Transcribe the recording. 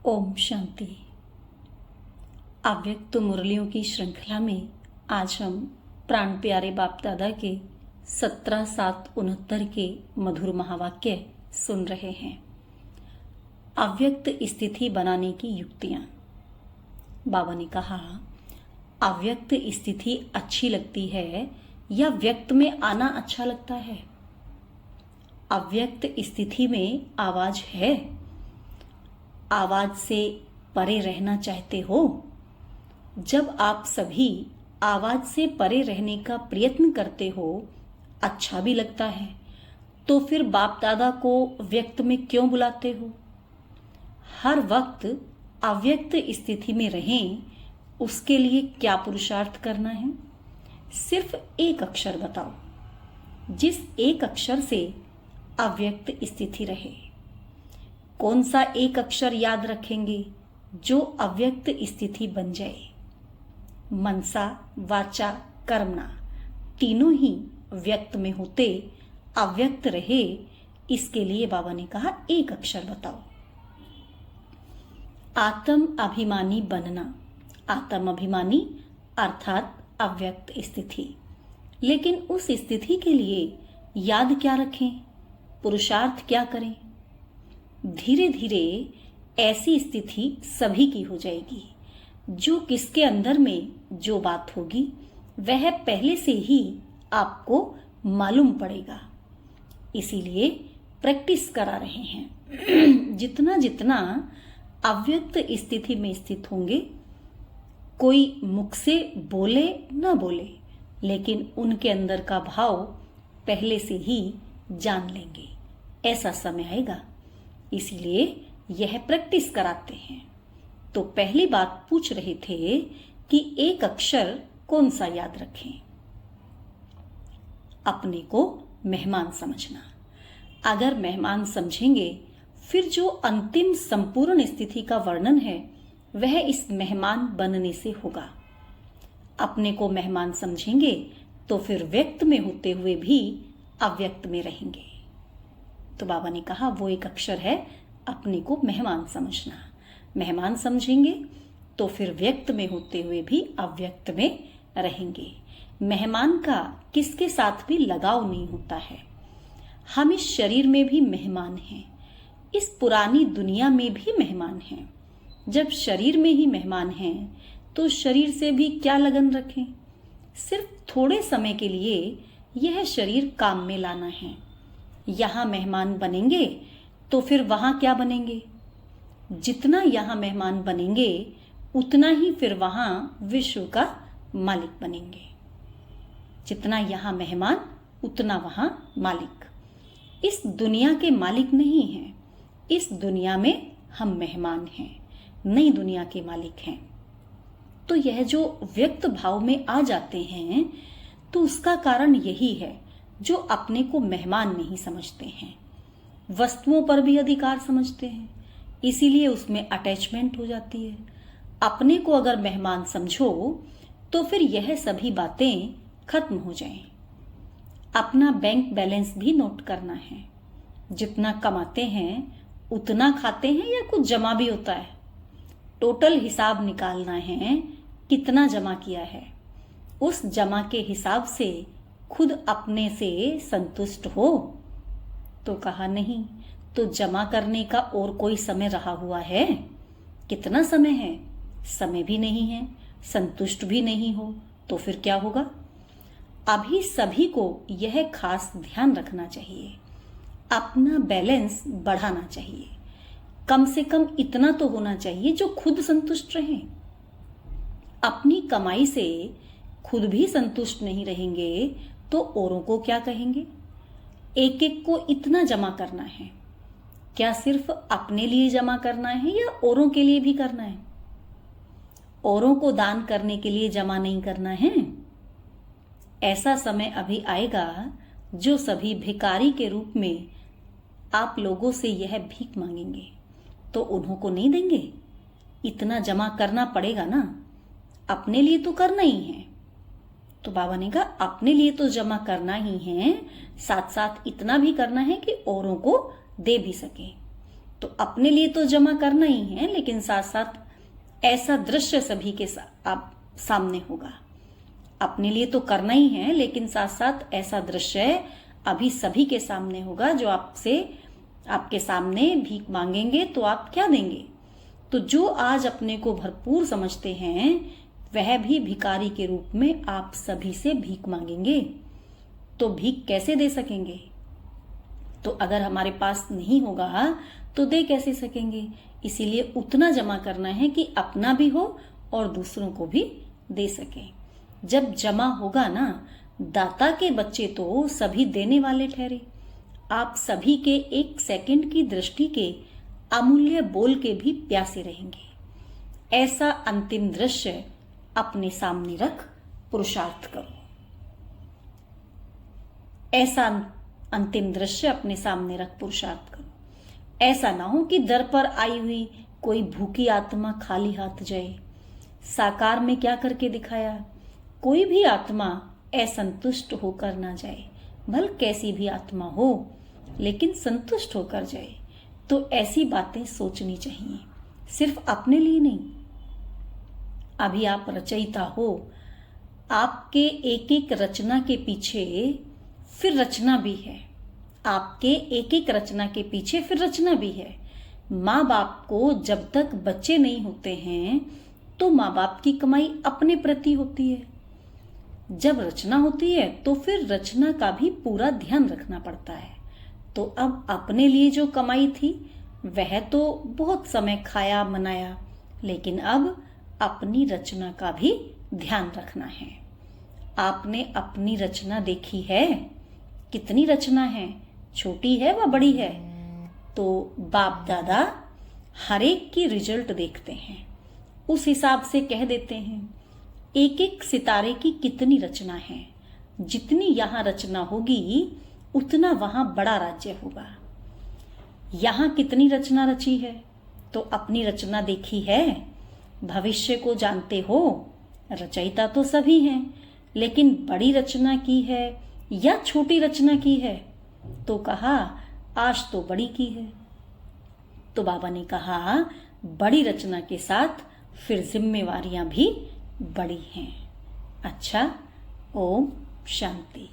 ओम शांति। अव्यक्त मुरलियों की श्रृंखला में आज हम प्राण प्यारे बाप दादा के 17/7/69 के मधुर महावाक्य सुन रहे हैं। अव्यक्त स्थिति बनाने की युक्तियां। बाबा ने कहा, अव्यक्त स्थिति अच्छी लगती है या व्यक्त में आना अच्छा लगता है? अव्यक्त स्थिति में आवाज है, आवाज से परे रहना चाहते हो? जब आप सभी आवाज से परे रहने का प्रयत्न करते हो, अच्छा भी लगता है, तो फिर बाप दादा को व्यक्त में क्यों बुलाते हो? हर वक्त अव्यक्त स्थिति में रहें, उसके लिए क्या पुरुषार्थ करना है? सिर्फ एक अक्षर बताओ, जिस एक अक्षर से अव्यक्त स्थिति रहे। कौन सा एक अक्षर याद रखेंगे जो अव्यक्त स्थिति बन जाए? मनसा, वाचा, कर्मणा तीनों ही व्यक्त में होते अव्यक्त रहे, इसके लिए बाबा ने कहा एक अक्षर बताओ। आत्म अभिमानी बनना। आत्म अभिमानी अर्थात अव्यक्त स्थिति। लेकिन उस स्थिति के लिए याद क्या रखें, पुरुषार्थ क्या करें? धीरे धीरे ऐसी स्थिति सभी की हो जाएगी। जो किसके अंदर में जो बात होगी वह पहले से ही आपको मालूम पड़ेगा। इसीलिए प्रैक्टिस करा रहे हैं। जितना जितना अव्यक्त स्थिति में स्थित होंगे, कोई मुख से बोले ना बोले, लेकिन उनके अंदर का भाव पहले से ही जान लेंगे। ऐसा समय आएगा, इसीलिए यह प्रैक्टिस कराते हैं। तो पहली बात पूछ रहे थे कि एक अक्षर कौन सा याद रखें? अपने को मेहमान समझना। अगर मेहमान समझेंगे, फिर जो अंतिम संपूर्ण स्थिति का वर्णन है वह इस मेहमान बनने से होगा। अपने को मेहमान समझेंगे तो फिर व्यक्त में होते हुए भी अव्यक्त में रहेंगे। तो बाबा ने कहा वो एक अक्षर है अपने को मेहमान समझना। मेहमान समझेंगे तो फिर व्यक्त में होते हुए भी अव्यक्त में रहेंगे। मेहमान का किसके साथ भी लगाव नहीं होता है। हम इस शरीर में भी मेहमान हैं, इस पुरानी दुनिया में भी मेहमान हैं। जब शरीर में ही मेहमान हैं तो शरीर से भी क्या लगन रखें? सिर्फ थोड़े समय के लिए यह शरीर काम में लाना है। यहां मेहमान बनेंगे तो फिर वहां क्या बनेंगे? जितना यहां मेहमान बनेंगे उतना ही फिर वहां विश्व का मालिक बनेंगे। जितना यहां मेहमान उतना वहां मालिक। इस दुनिया के मालिक नहीं हैं, इस दुनिया में हम मेहमान हैं, नई दुनिया के मालिक हैं। तो यह जो व्यक्त भाव में आ जाते हैं तो उसका कारण यही है, जो अपने को मेहमान नहीं समझते हैं, वस्तुओं पर भी अधिकार समझते हैं, इसीलिए उसमें अटैचमेंट हो जाती है। अपने को अगर मेहमान समझो तो फिर यह सभी बातें खत्म हो जाएं। अपना बैंक बैलेंस भी नोट करना है। जितना कमाते हैं उतना खाते हैं या कुछ जमा भी होता है? टोटल हिसाब निकालना है, कितना जमा किया है। उस जमा के हिसाब से खुद अपने से संतुष्ट हो? तो कहा नहीं। तो जमा करने का और कोई समय रहा हुआ है? कितना समय है? समय भी नहीं है, संतुष्ट भी नहीं हो, तो फिर क्या होगा? अभी सभी को यह खास ध्यान रखना चाहिए, अपना बैलेंस बढ़ाना चाहिए। कम से कम इतना तो होना चाहिए जो खुद संतुष्ट रहे। अपनी कमाई से खुद भी संतुष्ट नहीं रहेंगे तो औरों को क्या कहेंगे? एक एक को इतना जमा करना है। क्या सिर्फ अपने लिए जमा करना है या औरों के लिए भी करना है? औरों को दान करने के लिए जमा नहीं करना है। ऐसा समय अभी आएगा जो सभी भिखारी के रूप में आप लोगों से यह भीख मांगेंगे, तो उन्हों को नहीं देंगे? इतना जमा करना पड़ेगा ना, अपने लिए तो करना ही है। तो बाबा ने कहा अपने लिए तो जमा करना ही है, साथ साथ इतना भी करना है कि औरों को दे भी सके। तो अपने लिए तो जमा करना ही है, लेकिन साथ साथ ऐसा दृश्य सभी के आप सामने होगा। अपने लिए तो करना ही है, लेकिन साथ साथ ऐसा दृश्य अभी सभी के सामने होगा जो आपके सामने भीख मांगेंगे तो आप क्या देंगे? तो जो आज अपने को भरपूर समझते हैं वह भी भिखारी के रूप में आप सभी से भीख मांगेंगे। तो भीख कैसे दे सकेंगे? तो अगर हमारे पास नहीं होगा तो दे कैसे सकेंगे? इसीलिए उतना जमा करना है कि अपना भी हो और दूसरों को भी दे सके। जब जमा होगा ना, दाता के बच्चे तो सभी देने वाले ठहरे। आप सभी के एक सेकंड की दृष्टि के अमूल्य बोल के भी प्यासे रहेंगे। ऐसा अंतिम दृश्य अपने सामने रख पुरुषार्थ करो। ऐसा अंतिम दृश्य अपने सामने रख पुरुषार्थ करो। ऐसा ना हो कि दर पर आई हुई कोई भूखी आत्मा खाली हाथ जाए। साकार में क्या करके दिखाया? कोई भी आत्मा असंतुष्ट होकर ना जाए, भल कैसी भी आत्मा हो, लेकिन संतुष्ट होकर जाए। तो ऐसी बातें सोचनी चाहिए, सिर्फ अपने लिए नहीं। अभी आप रचयिता हो, आपके एक एक रचना के पीछे फिर रचना भी है। आपके एक एक रचना के पीछे फिर रचना भी है। माँ बाप को जब तक बच्चे नहीं होते हैं तो माँ बाप की कमाई अपने प्रति होती है। जब रचना होती है तो फिर रचना का भी पूरा ध्यान रखना पड़ता है। तो अब अपने लिए जो कमाई थी वह तो बहुत समय खाया मनाया, लेकिन अब अपनी रचना का भी ध्यान रखना है। आपने अपनी रचना देखी है? कितनी रचना है, छोटी है व बड़ी है? तो बाप दादा हर एक की रिजल्ट देखते हैं, उस हिसाब से कह देते हैं एक एक सितारे की कितनी रचना है। जितनी यहाँ रचना होगी उतना वहां बड़ा राज्य होगा। यहाँ कितनी रचना रची है? तो अपनी रचना देखी है? भविष्य को जानते हो? रचयिता तो सभी हैं, लेकिन बड़ी रचना की है या छोटी रचना की है? तो कहा आज तो बड़ी की है। तो बाबा ने कहा बड़ी रचना के साथ फिर जिम्मेवारियां भी बड़ी हैं। अच्छा, ओम शांति।